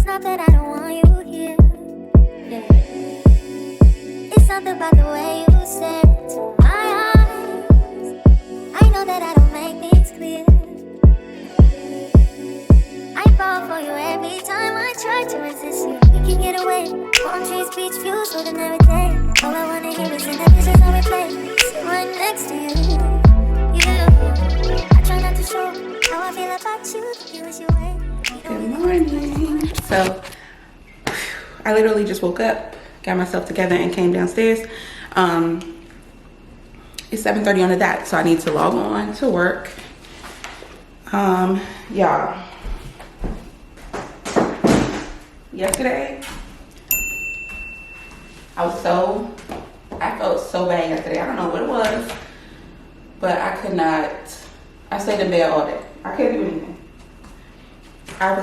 It's not that I don't want you here. Yeah. It's something about the way you stare into my eyes. I know that I don't make things clear. I fall for you every time I try to resist you. We can get away. Palm trees, beach views, with every day. All I wanna hear is in the dishes I replay. Sit right next to you. I try not to show how I feel about you. You wish you away. Good morning. So I literally just woke up, got myself together, and came downstairs. It's 7:30 on the dot, so I need to log on to work. Y'all, yesterday I felt so bad yesterday. I don't know what it was, but I could not. I stayed in bed all day. I couldn't do anything. I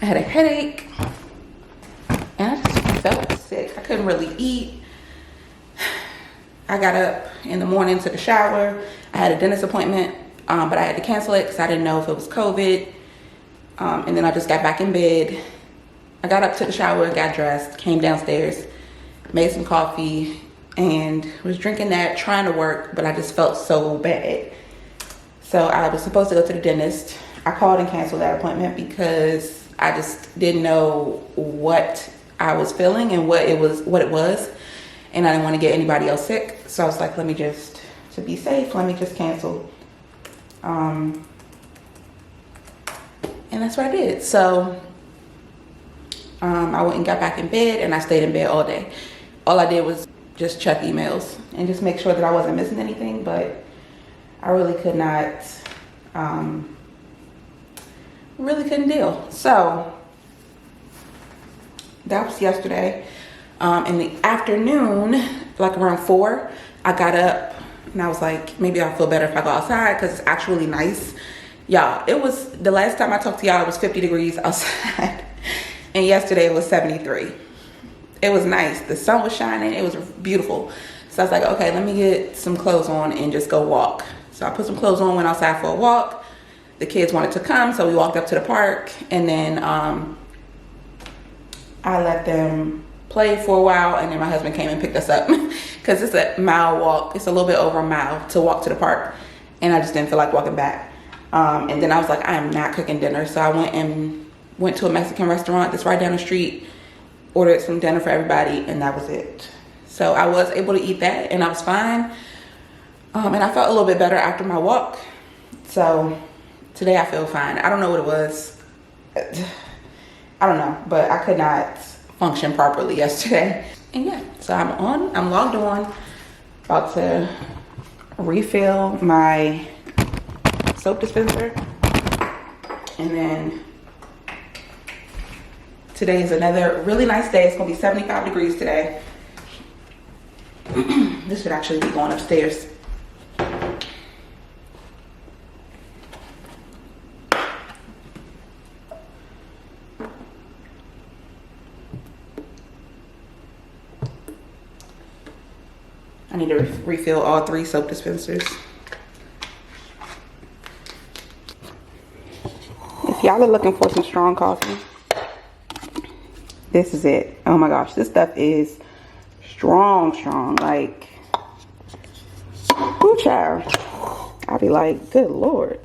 had a headache, and I just felt sick. I couldn't really eat. I got up in the morning, took a shower. I had a dentist appointment, but I had to cancel it because I didn't know if it was COVID. And then I just got back in bed. I got up, took a shower, got dressed, came downstairs, made some coffee, and was drinking that, trying to work, but I just felt so bad. So I was supposed to go to the dentist. I called and canceled that appointment because I just didn't know what I was feeling and what it was, and I didn't want to get anybody else sick. So I was like, to be safe, let me just cancel. And that's what I did. So I went and got back in bed, and I stayed in bed all day. All I did was just check emails and just make sure that I wasn't missing anything, but I really could not, really couldn't deal. So that was yesterday. In the afternoon, like around 4, I got up and I was like, maybe I'll feel better if I go outside because it's actually nice. Y'all, it was, the last time I talked to y'all, it was 50 degrees outside. And yesterday it was 73. It was nice. The sun was shining. It was beautiful. So I was like, okay, let me get some clothes on and just go walk. So I put some clothes on, went outside for a walk. The kids wanted to come, so we walked up to the park. And then I let them play for a while, and then my husband came and picked us up because it's a mile walk. It's a little bit over a mile to walk to the park, and I just didn't feel like walking back. And then I was like, I am not cooking dinner. So I went to a Mexican restaurant that's right down the street, ordered some dinner for everybody, and that was it. So I was able to eat that, and I was fine. And I felt a little bit better after my walk. So today I feel fine. I don't know what it was. I don't know, but I could not function properly yesterday. And yeah, so I'm logged on, about to refill my soap dispenser. And then today is another really nice day. It's gonna be 75 degrees today. This should actually be going upstairs. I need to refill all 3 soap dispensers. If y'all are looking for some strong coffee, this is it. Oh my gosh, this stuff is strong. Like, whoo child. I'll be like, good Lord.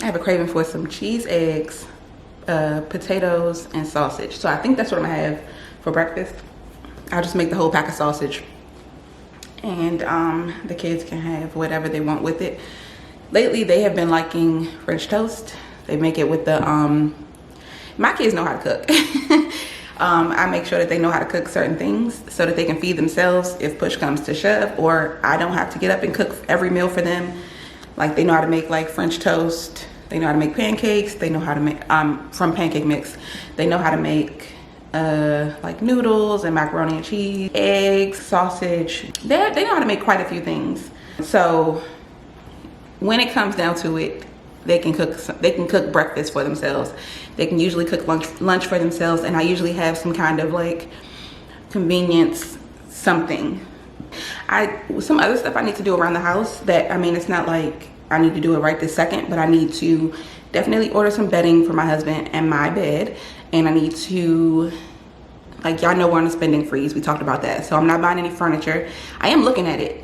I have a craving for some cheese, eggs, potatoes, and sausage. So I think that's what I'm gonna have for breakfast. I'll just make the whole pack of sausage, and the kids can have whatever they want with it. Lately, they have been liking French toast. They make it with the, my kids know how to cook. I make sure that they know how to cook certain things so that they can feed themselves if push comes to shove, or I don't have to get up and cook every meal for them. Like, they know how to make like French toast, they know how to make pancakes, they know how to make from Pancake Mix, they know how to make like noodles and macaroni and cheese, eggs, sausage. They know how to make quite a few things. So when it comes down to it, they can cook breakfast for themselves. They can usually cook lunch for themselves, and I usually have some kind of like convenience something. Some other stuff I need to do around the house that, I mean, it's not like I need to do it right this second, but I need to definitely order some bedding for my husband and my bed, and I need to, like, y'all know we're on a spending freeze. We talked about that. So I'm not buying any furniture. I am looking at it,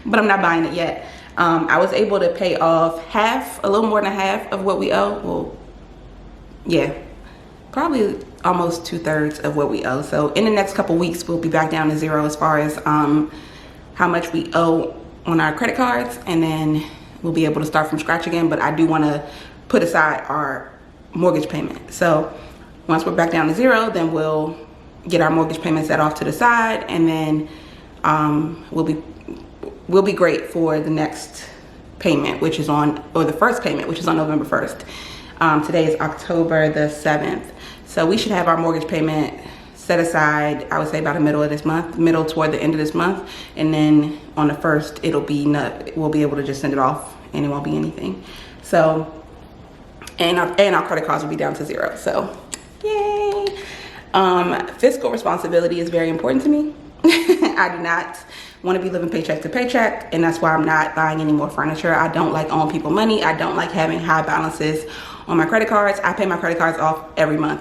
but I'm not buying it yet. I was able to pay off a little more than half of what we owe. Well, yeah, probably almost 2/3 of what we owe. So in the next couple weeks, we'll be back down to zero as far as how much we owe on our credit cards, and then we'll be able to start from scratch again. But I do want to put aside our mortgage payment. So once we're back down to zero, then we'll get our mortgage payment set off to the side, and then we'll be great for the next payment, which is on, or the first payment, which is on November 1st. Today is October the 7th. So we should have our mortgage payment set aside, I would say, by the middle of this month, middle toward the end of this month. And then on the 1st, we'll be able to just send it off and it won't be anything. So, and our credit cards will be down to zero. So, yay. Fiscal responsibility is very important to me. I do not want to be living paycheck to paycheck, and that's why I'm not buying any more furniture. I don't like owing people money. I don't like having high balances on my credit cards. I pay my credit cards off every month.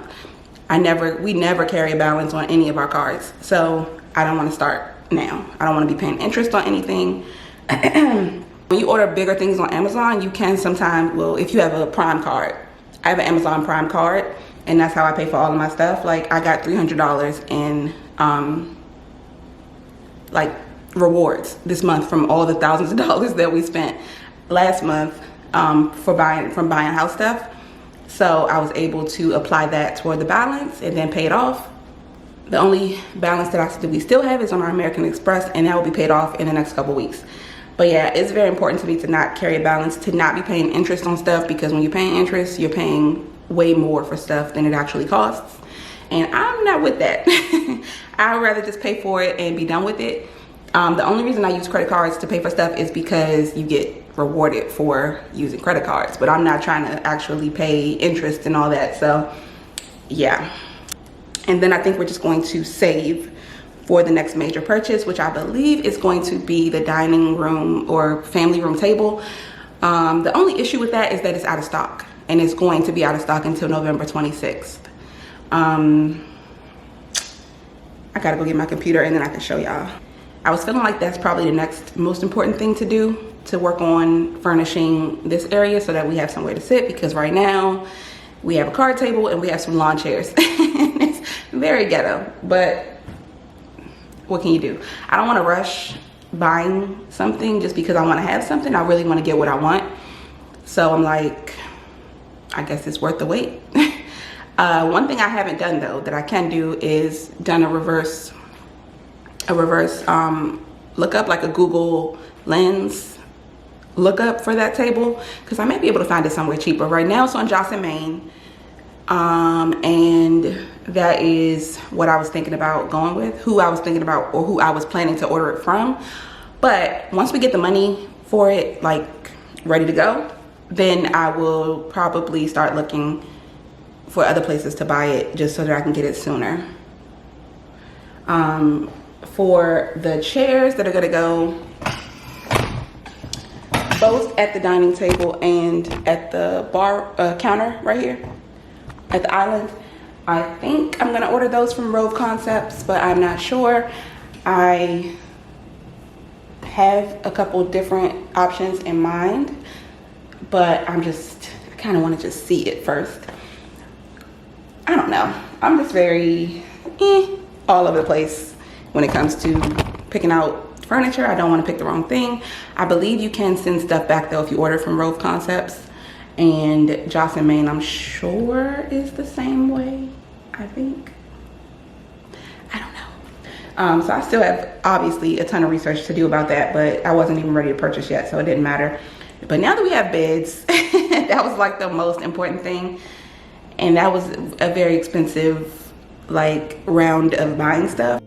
We never carry a balance on any of our cards. So I don't want to start now. I don't want to be paying interest on anything. When you order bigger things on Amazon, you can sometimes, well, if you have a Prime card, I have an Amazon Prime card, and that's how I pay for all of my stuff. Like, I got $300 in like rewards this month from all the thousands of dollars that we spent last month from buying house stuff. So I was able to apply that toward the balance and then pay it off. The only balance that we still have is on our American Express, and that will be paid off in the next couple weeks. But yeah, it's very important to me to not carry a balance, to not be paying interest on stuff, because when you're paying interest, you're paying way more for stuff than it actually costs. And I'm not with that. I'd rather just pay for it and be done with it. The only reason I use credit cards to pay for stuff is because you get rewarded for using credit cards, but I'm not trying to actually pay interest and all that. So yeah. And then I think we're just going to save for the next major purchase, which I believe is going to be the dining room or family room table. The only issue with that is that it's out of stock, and it's going to be out of stock until November 26th. I gotta go get my computer and then I can show y'all. I was feeling like that's probably the next most important thing to do, to work on furnishing this area so that we have somewhere to sit, because right now we have a card table and we have some lawn chairs. It's very ghetto, but what can you do? I don't want to rush buying something just because I want to have something. I really want to get what I want. So I'm like, I guess it's worth the wait. One thing I haven't done though that I can do is done a reverse lookup, like a Google Lens lookup for that table, because I may be able to find it somewhere cheaper. Right now it's on Joss & Main, and that is what I was thinking about going with, who I was thinking about, or who I was planning to order it from. But once we get the money for it, like, ready to go, then I will probably start looking for other places to buy it, just so that I can get it sooner. For the chairs that are gonna go both at the dining table and at the bar counter right here at the island, I think I'm gonna order those from Rove Concepts, but I'm not sure. I have a couple different options in mind, but I kind of want to just see it first. I don't know. I'm just very all over the place when it comes to picking out furniture. I don't want to pick the wrong thing. I believe you can send stuff back though if you order from Rove Concepts, and Joss & Main I'm sure is the same way, I think. So I still have obviously a ton of research to do about that, but I wasn't even ready to purchase yet, so it didn't matter. But now that we have beds, that was like the most important thing. And that was a very expensive like round of buying stuff.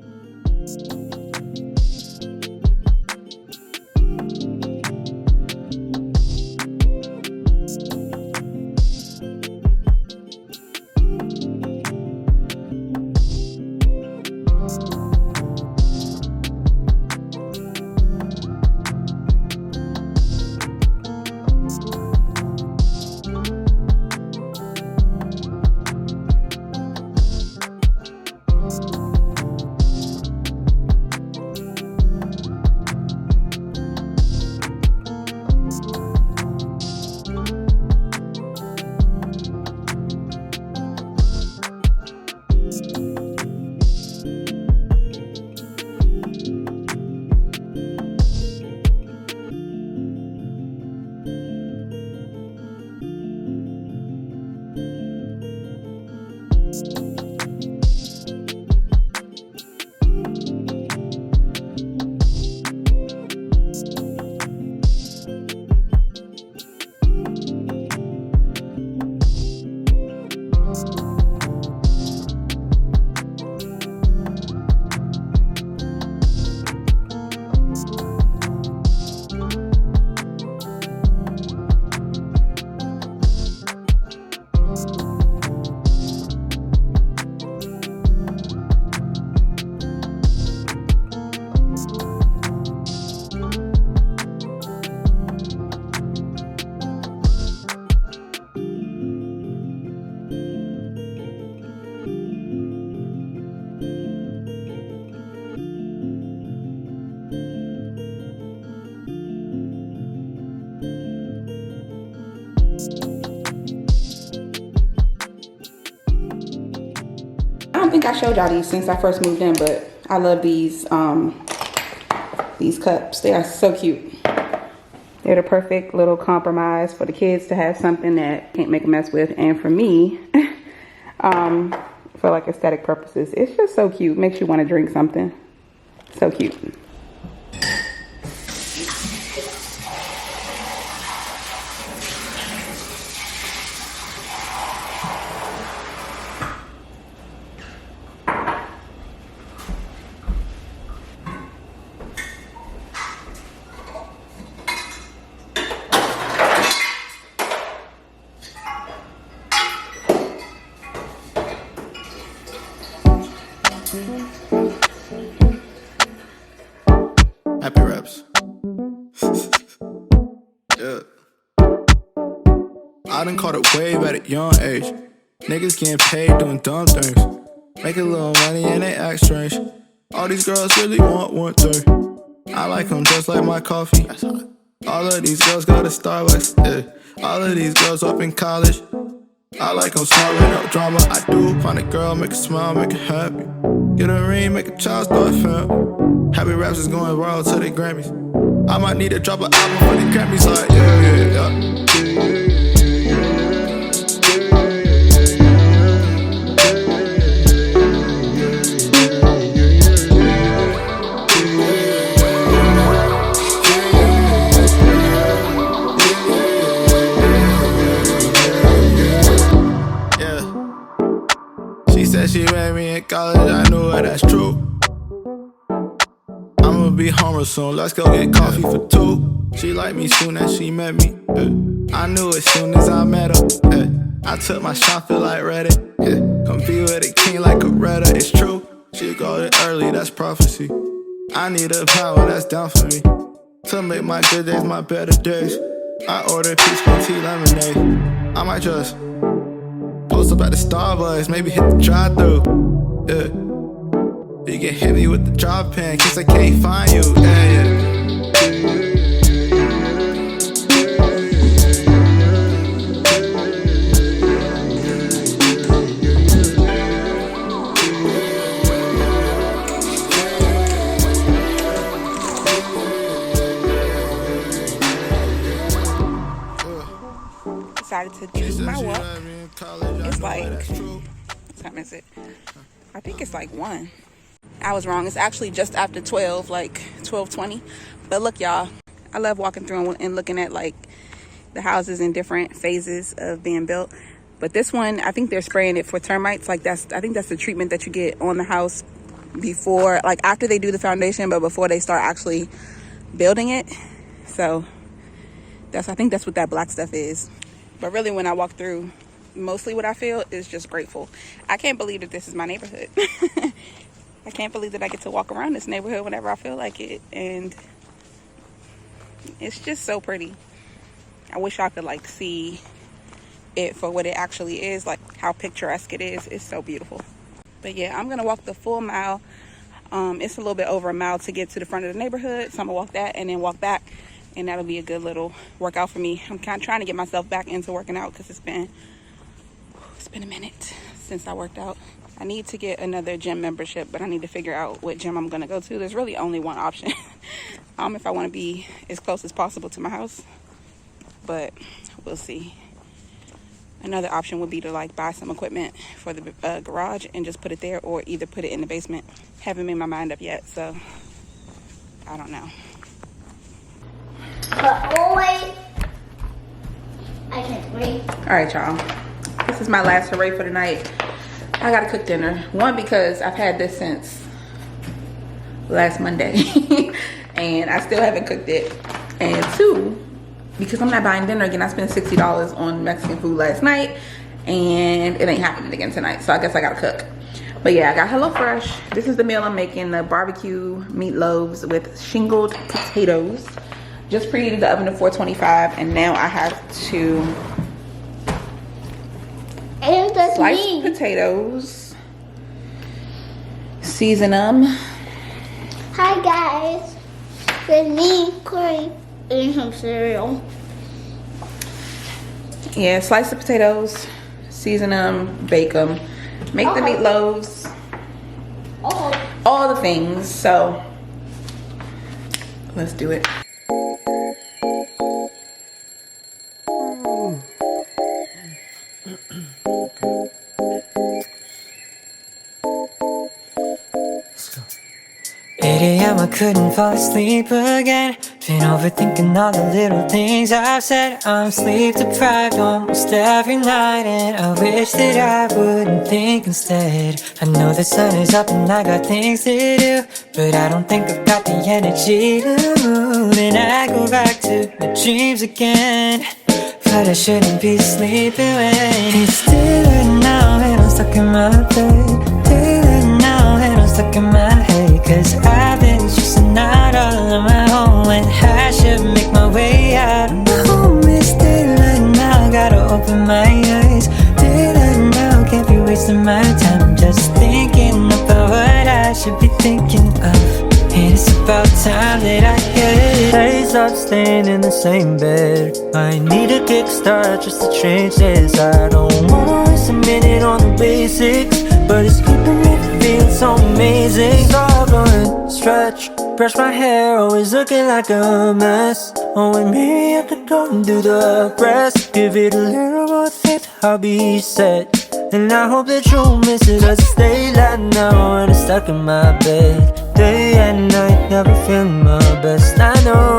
I don't think I showed y'all these since I first moved in, but I love these cups. They are so cute. They're the perfect little compromise for the kids to have something that can't make a mess with, and for me, for like aesthetic purposes. It's just so cute. Makes you want to drink something. So cute. Happy raps. Yeah. I done caught a wave at a young age. Niggas getting paid doing dumb things. Making a little money and they act strange. All these girls really want one thing. I like them just like my coffee. All of these girls go to Starbucks. Yeah. All of these girls up in college. I like them smart with no drama. I do find a girl, make her smile, make her happy. Get a ring, make a child start fam. Happy raps is going viral to the Grammys. I might need to drop an album for the Grammys, like yeah. She said she met me in college, I knew it, that's true. I'ma be home soon, let's go get coffee for two. She liked me soon as she met me. I knew it soon as I met her. I took my shot, feel like Reddit. Come be with a king like a Redder, it's true. She go in early, that's prophecy. I need a power, that's down for me. To make my good days my better days. I ordered peach tea lemonade. I might just post up at the Starbucks, maybe hit the drive-thru. Yeah. You can hit me with the drop pin, cause I can't find you. Yeah. Decided to do my walk. It's like, what time is it? I think it's like 1. I was wrong. It's actually just after 12, like 12:20. But look, y'all, I love walking through and looking at like the houses in different phases of being built. But this one, I think they're spraying it for termites. Like I think that's the treatment that you get on the house before, like after they do the foundation, but before they start actually building it. So I think that's what that black stuff is. But really, when I walk through, mostly what I feel is just grateful. I can't believe that this is my neighborhood. I can't believe that I get to walk around this neighborhood whenever I feel like it, and it's just so pretty. I wish I could like see it for what it actually is, like how picturesque it is. It's so beautiful. But yeah, I'm gonna walk the full mile. It's a little bit over a mile to get to the front of the neighborhood, so I'm gonna walk that and then walk back, and that'll be a good little workout for me. I'm kind of trying to get myself back into working out because it's been a minute since I worked out. I need to get another gym membership, but I need to figure out what gym I'm gonna go to. There's really only one option. If I want to be as close as possible to my house, but we'll see. Another option would be to like buy some equipment for the garage and just put it there, or either put it in the basement. Haven't made my mind up yet, so I don't know. But always, I can't wait. All right, y'all. This is my last hooray for the night. I gotta cook dinner. One, because I've had this since last Monday and I still haven't cooked it. And two, because I'm not buying dinner again. I spent $60 on Mexican food last night and it ain't happening again tonight. So I guess I gotta cook. But yeah, I got HelloFresh. This is the meal I'm making, the barbecue meatloaves with shingled potatoes. Just preheated the oven to 425, and now I have to slice potatoes, season them. Hi guys, with me, Corey, eating some cereal. Yeah, slice the potatoes, season them, bake them, make the meatloaves, all the things. So let's do it. I couldn't fall asleep again. Been overthinking all the little things I've said. I'm sleep deprived almost every night, and I wish that I wouldn't think instead. I know the sun is up and I got things to do, but I don't think I've got the energy to move. And I go back to my dreams again, but I shouldn't be sleeping when it's daylight now and I'm stuck in my bed. Daylight now and I'm stuck in my head, 'cause I've been stressing out all on my own when I should make my way out. My home is daylight now, gotta open my eyes. Daylight now, can't be wasting my time. I'm just thinking about what I should be thinking of, and it's about time that I get it. Hey, stop staying in the same bed. I need a kickstart just to change this. I don't wanna waste a minute on the basics, but it's keeping me feeling so amazing. Stop going, stretch, brush my hair, always looking like a mess. Oh, and maybe I could go and do the rest. Give it a little more faith, I'll be set. And I hope that you'll miss it, 'cause it's daylight now and I'm stuck in my bed. Day and night, never feeling my best. I know